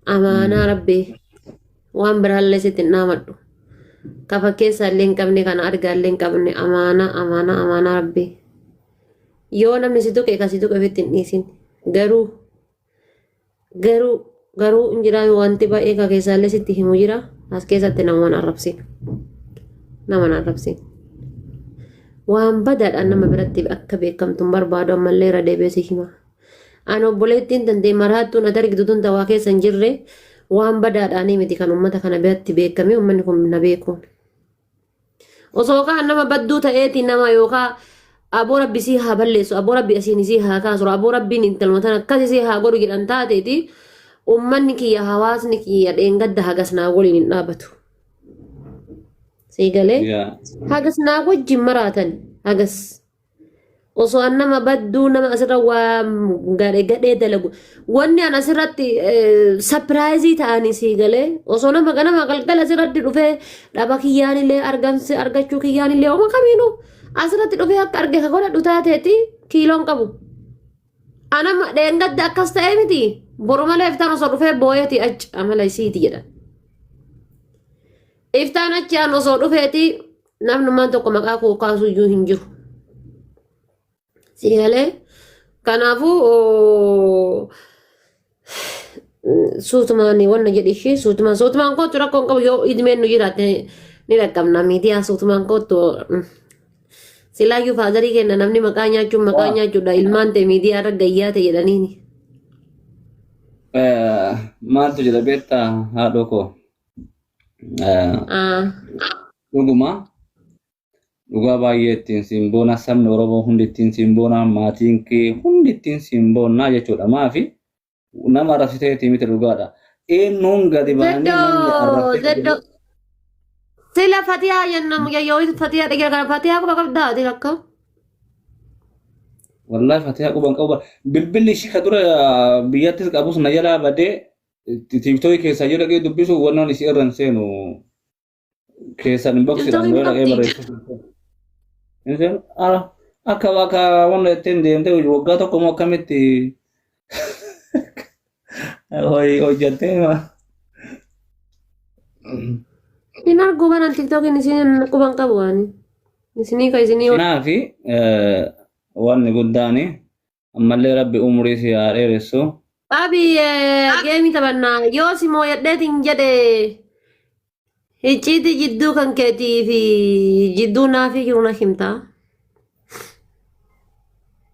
Amaanaa rabbii waan biraallee sitti hin dhaamadhu. Ka fakkeessa illee hin qabne kana argaa illee hin qabne amaanaa rabbii. Yoo namni si tuqe kasi tuqe ofitti hin dhiisin. Garuu hin jiraa wanti baay'ee ka keessaallee sitti himu jira. As keessatti namoonni arrabsin. Naman arrabsin. Waan badaadhaan nama biratti akka beekamtu hin barbaadu ammallee irra deebi'ee si hima. Ani obboleettiin dandee maraattuun ati argitutuun tawaa keessa hin jirre waan badaadhaanii miti kan uummata kana biratti beekame uummanni kun na beekuun. Osoo kaan nama badduu ta'eeti nama yookaan aboo rabbi sii haa balleessu aboo rabbi asiin sii haa kaasu aboo rabbiin intalmatan akkasii sii haa godhu jedhan taateeti uummanni kiyya hawaasni kiyya dheengadda hagas naa waliin hin dhaabatu. Siigalee hagas naa wajjin maraatan hagas. Osoo nama badduu nama asirra waa gadhee dalagu wanni an asirratti sapiraayizii ta'anii siigalee osoo nama ganama galgala asirratti dhufee dhaba kiyyaanillee argachuu kiyyaanillee oma kamiinuu asirratti dhufee akka arge ka godhadhu taateeti kiiloon qabu. Anama dheengadda akkas ta'ee miti boru malee iftaan osoo dhufee booyeeti achi amala isiiti jedha. Iftaan achi an osoo dhufeeti namnummaan tokko maqaa koo kaasuu iyyuu hin jiru. Siigalee kanaafuu suutumaan wanna jedhishi suutumaan kootu rakkoon qabu yoo idmeen nu jiraate ni dhaqqabna miidiyaa suutumaan kootu silaayyuu faazarii kenna namni maqaa nyaachuudha ilmaan ta'e miidiyaa irra gayyaa ta'e jedhaniini. Maaltu jira beektaa haadhoo koo dhugumaa. Dhugaa baay'ee ittiin simboona sabni Oromoo hundi ittiin simboona maatiin kee hundi ittiin simboonnaa jechuudha. Maafi nama arrabsiteetii miti dhugaadha. Eenyuun gadi baanii sila fatihaa jennamu yoo fatihaa dhagee fatihaa quba qabdaa ati akka. Wallahi fatihaa quban qabu bilbilli ishii ka dura biyyattis qabus na jalaa badee tiiktooki keessa yoo dhaqee dubbisu wannoon isii irra hin seenu keessan boksiidhaan yoo dhaqee barreessu. Akka waan ittiin deemtee waggaa tokko moo akkamitti hojjattee hin argu banan tiktookiin isin quban qabu waan isinii ka isinii kanaafi wanni guddaani ammallee rabbi umurii si haa dheeressu. Abi geemii taphannaa yoo si mooyadheetiin jedhe Icciiti jidduu kan keetii fi jidduu naafii jiru na himtaa.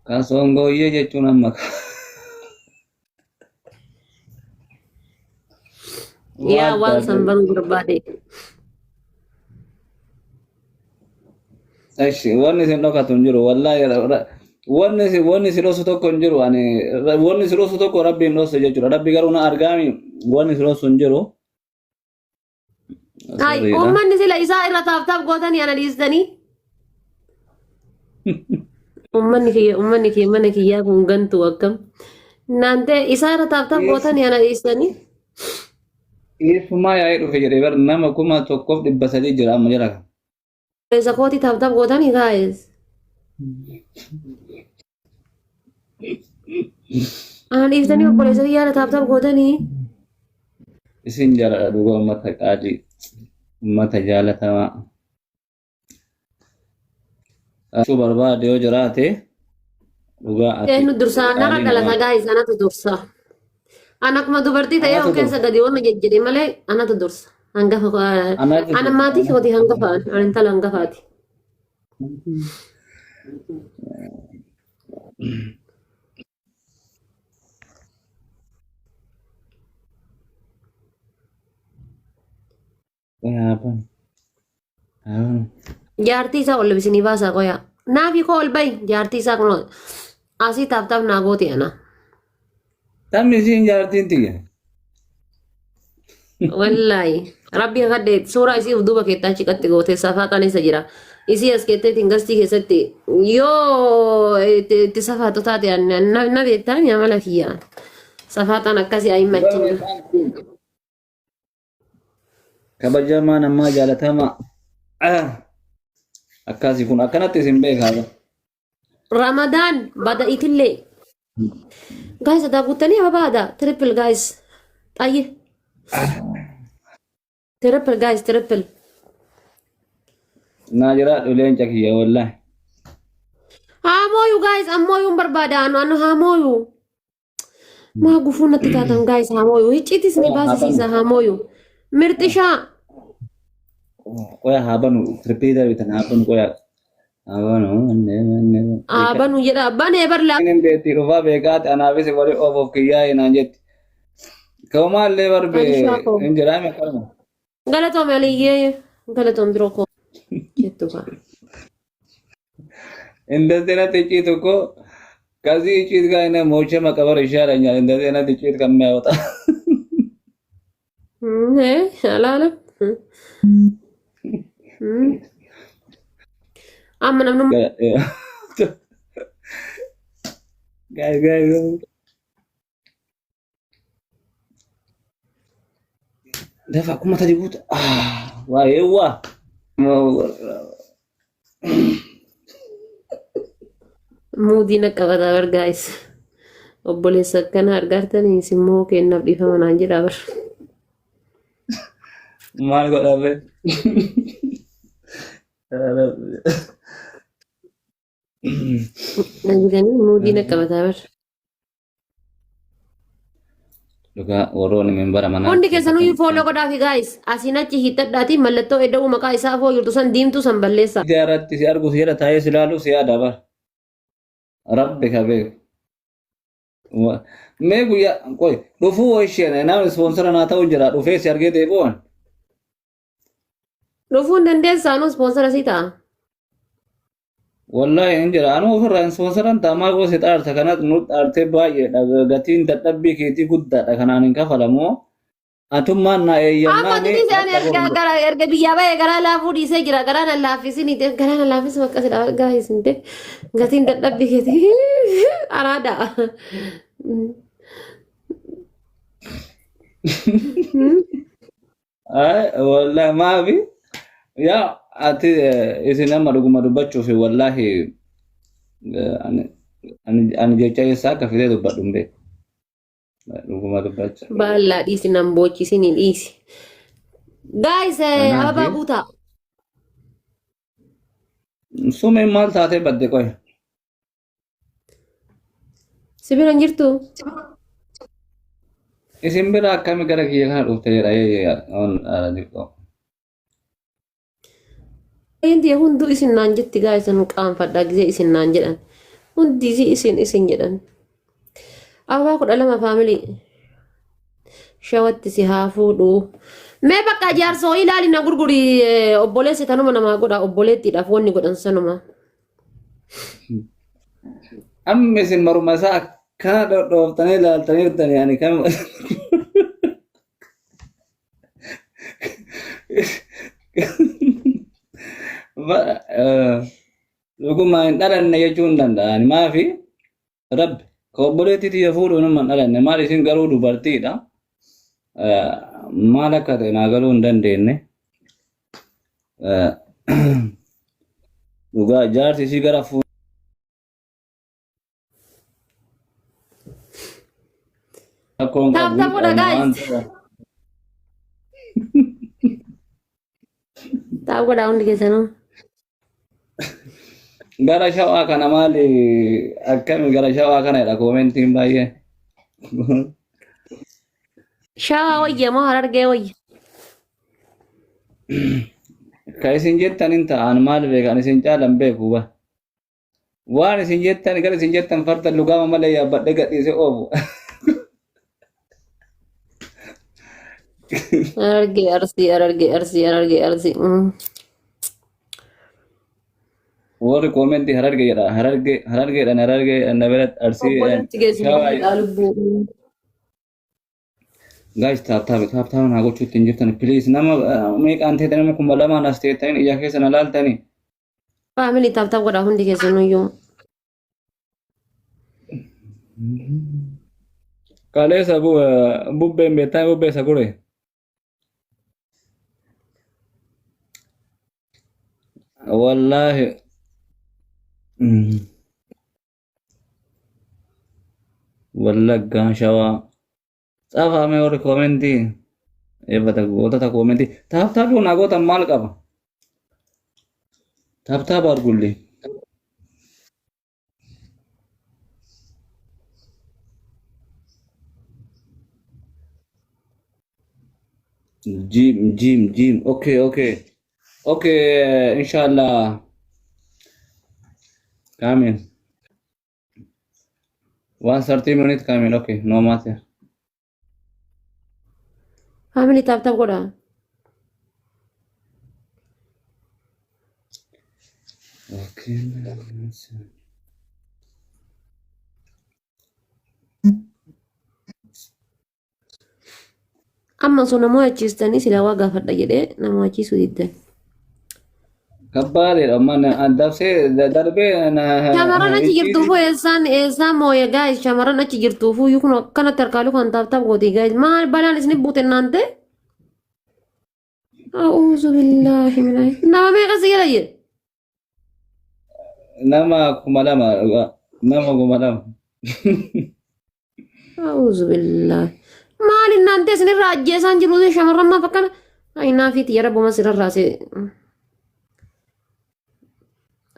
Kasongooyyee jechuun amma. Yaa waan san baruu barbaade. Ashi wanni isin dhokatu hin jiru wallaahi wanni si dhosu tokko hin jiru wanni si dhosu tokko rabbiin dhosu jechuudha rabbi garuu na argaami wanni si dhosu hin jiru. Hai, umman sila isa irra taaf gootanii ana dhiistanii. Ummanni kiyya mana kiyyaa kun gantu akkam. Naante isa irra taaf gootanii ana dhiistanii. Eessumaa yaa'ee dhufe jedhee bar nama 1,300 jira amma jira. Isa kooti taaf gootanii gaa'es. Ana dhiistanii obboleessa kiyyaa taaf gootanii. Isin jara dhugaa uummata qaadii. Ummata jaalatamaa. Achuu barbaade yoo jiraate dhugaa ati. Eenyu dursaa nama dhalata gaa'is anatu dursa. Ana akkuma dubartii ta'ee of keessa gadi waan jejjedhe malee anatu dursa. Hangafa ana maatii kooti hangafaan ana intala hangafaati. Jaartii isaa ol bisinii baasaa qoyaa. Naafi koo ol bahi jaartii isaa kun asii taaf naa goote ana. Tammi isiin jaartiin tige. Wallaahi rabbi kadhee suuraa isii duuba keettaa ciqatti goote safaa qaneessa jira. Isii as keetteetiin gastii keessatti yoo itti safaatu taate na beektaa amala kiyyaa. Safaataan akkasii ayimmachin. Kabajamaa namaa jaalatamaa. Akkasii kun akkanatti isin beekaa. Ramadan bada itillee. Guys, ada guuttanii babaada. Triple guys. طيب تربل جايز تربل. ناجرات ولين شكية والله. هامويو جايز أمويو بربادة أنا هامويو ما قفونا تتاتن جايز هامويو هيك تسني باسي سيسا هامويو مرتشا Koya habanu tripida bitan habanu koya habanu ne بنو يدا بني برلا inen de tiruva begat anavise bari of kiya inanjet kama lever be هذه شاكو injera me kalma غلطهم علي غلطهم بروكو كتبا indazena techi to ko kazi chीज का ina moche makabar ishara nya indazena techi kam me hota ايه لا لا أما نمنم guys dafa kuma tadi buta wah ewa مودي نكبة بر جايز وبولي سكن هرقرتني سموه كأنه بيفهم عن جد بر mal kok dapat نجدني مودي نكبة بر juga orang member mana Hundi keessanuu iyyuu fooloo godhaafi gaayis asiin achi hiittadhaatii mallattoo eda'uu maqaa isaa foo jirtu san diimtuu san balleessa. ziyaratti si argu si jala taa'ee si ilaalu si yaada bar rabbi ka beeku mee guyyaa qoy dhufuu isheen namni ispoonsara naa ta'u jira dhufee si argee deebi'uun Dhufuun dandeessaanuu ispoonsara sii ta'a. wallahi hin jira anu ofirraa ispoonsaran taamaa goo si xaarta kanat nu xaartee baay'eedha gatiin dadhabbii keetii guddaadha kanaan hin kafalamoo atummaan na eeyyannaa Amma tuti isaan erga biyyaa ba'ee garaa laafuu dhiisee jira garaa na laaffisini garaa na laaffisuu akkasidha gaayis hinde gatiin dadhabbii keetii araada. wallahi maafi yaa ati isin amma dhuguma dubbachuuf wallahi ani jecha isaa akka fidee dubbadhu hin beeku dhuguma dubbacha Baallaa dhiisi nan boochisiin dhiisi. Gaayis ababaa guutaa. sumeen maal taatee badde qoy Sibira hin jirtu. isin bira akkami gara kiyya kana dhufte jedha on diqqoo Inti hunduu isin naan jetti gaayis nu qaanfadhaa gisee isin naan jedhan. Hundi isin jedhan. Ababaa 12 faamilii. Shawatti si haa fuudhu. Mee bakka jaarsoo ilaali na gurguri obboleessi tanuma namaa godha obboleettiidhaaf wanni godhan sanuma. amma isin maruma isaa akkana dhooftanii ilaaltaniirtani ani kam dhuguma hin dhalanne jechuu hin danda'ani maafi rabbi ka obboleettiiti ya fuudhu nama hin dhalanne maal isin garuu dubartiidha maal akka ta'e naa galuu hin dandeenye dhugaa jaarsi isii gara fuudhu akkoon Taap qabu taapudha gaayis. Taap godhaa hundi keessanuu. gara shawaa kana maali akkami gara shawaa kana jedha koomentiin baay'ee Shawaa wayya moo harargee wayya? ka isin jettanin ta'an maal beekan isin caalan beeku ba waan isin jettan gara isin jettan farta lugaama malee yaabbadhe gadhiise oofu Harargee arsii. warri koomentii harargeedhan na biratti arsii Obboleetti geessu lubbuu. guys taap naa gochuutti hin jirtan please nama meeqaan teetan nama 200 as teettaniin ija keessa na laaltanii Faamilii taap taap godhaa hundi keessanuu iyyuu. kaleessa bubbeen beektaa bubbeessa gure wallahi wallaggaa shawaa Xaafame warri koomentii. Eebbata gootota koomentii. Taaptaap kun agoota maal qaba? Taaptaap argullee. Jim. Okay. Okay, inshallah. Kamil. 130 minutes Kamil. Okay, no matter. Family tap godha. Okay. Amma sun namoo achiistanii sila waa gaafadha jedhee namoo achiisuu diddan. Kabbaaleedha mana dabsee darbee Shamarran achi jirtuufu eessaan mooye gaayis shamarran achi jirtuufu kun akkanatti harkaaluu kan taap gooti gaayis maal balaan isin buute naante. A'uuzu billaahi minaayi. Nama meeqa si jala jedhe? nama 2,000 nama 2,000. A'uuzu billaahi. Maal naante isinirraa ajjeesaan jiru shamarran maaf akkana? Ayinaa fi xiyya rabbuma sirarraa se.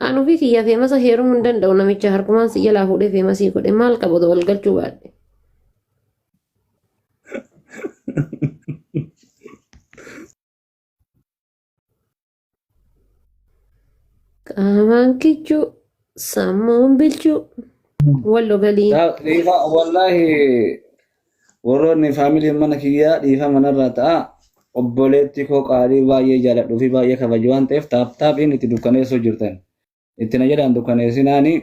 Anu fi kiyya feemasa heerumuu hin danda'u namicha harkumaan si jalaa fuudhee feemasii godhe maal qabatu wal galchuu baadhe. Qaamaan kichuu sammuun bilchuu wallo galii. Wallahi warroonni faamiliin mana kiyyaa dhiifa manarraa ta'a obboleetti koo qaalii baay'ee jaaladhuu fi baay'ee kabaju waan ta'eef taaptaapiin itti dukkaneessuu jirtan. Itti na jedhan dukkaneessinaanii.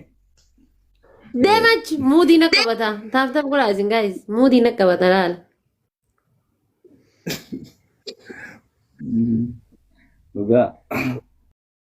Deemach muudii na qabata. Taap godhaa isin gaayis muudii na qabata laala. Dhugaa.